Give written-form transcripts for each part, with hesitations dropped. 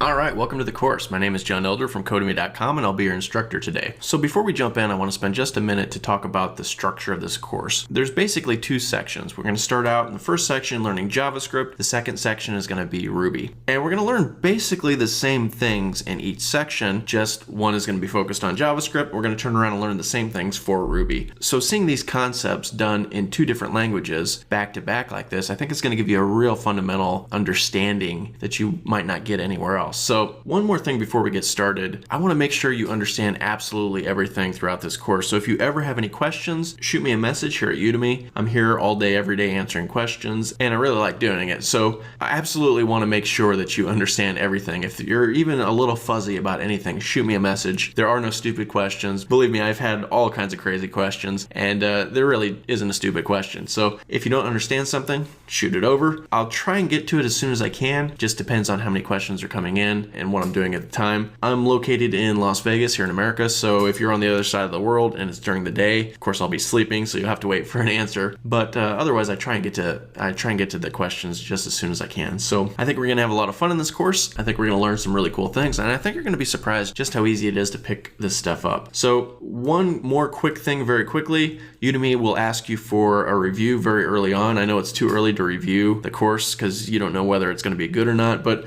All right, welcome to the course. My name is John Elder from Codemy.com, and I'll be your instructor today. So before we jump in, I want to spend just a minute to talk about the structure of this course. There's basically two sections. We're going to start out in the first section learning JavaScript. The second section is going to be Ruby. And we're going to learn basically the same things in each section, just one is going to be focused on JavaScript. We're going to turn around and learn the same things for Ruby. So seeing these concepts done in two different languages back to back like this, I think it's going to give you a real fundamental understanding that you might not get anywhere else. So one more thing before we get started, I want to make sure you understand absolutely everything throughout this course. So if you ever have any questions, shoot me a message here at Udemy. I'm here all day, every day answering questions, and I really like doing it. So I absolutely want to make sure that you understand everything. If you're even a little fuzzy about anything, shoot me a message. There are no stupid questions. Believe me, I've had all kinds of crazy questions, and there really isn't a stupid question. So if you don't understand something, shoot it over. I'll try and get to it as soon as I can. Just depends on how many questions are coming in and what I'm doing at the time. I'm located in Las Vegas here in America, so if you're on the other side of the world and it's during the day, of course I'll be sleeping, so you'll have to wait for an answer. But otherwise, I try and get to the questions just as soon as I can. So I think we're gonna have a lot of fun in this course. I think we're gonna learn some really cool things, and I think you're gonna be surprised just how easy it is to pick this stuff up. So one more quick thing very quickly, Udemy will ask you for a review very early on. I know it's too early to review the course because you don't know whether it's gonna be good or not, but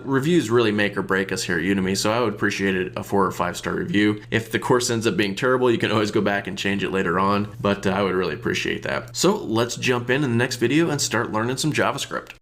reviews really make or break us here at Udemy, so I would appreciate it, a 4 or 5 star review. If the course ends up being terrible, you can always go back and change it later on, but I would really appreciate that. So let's jump in the next video and start learning some JavaScript.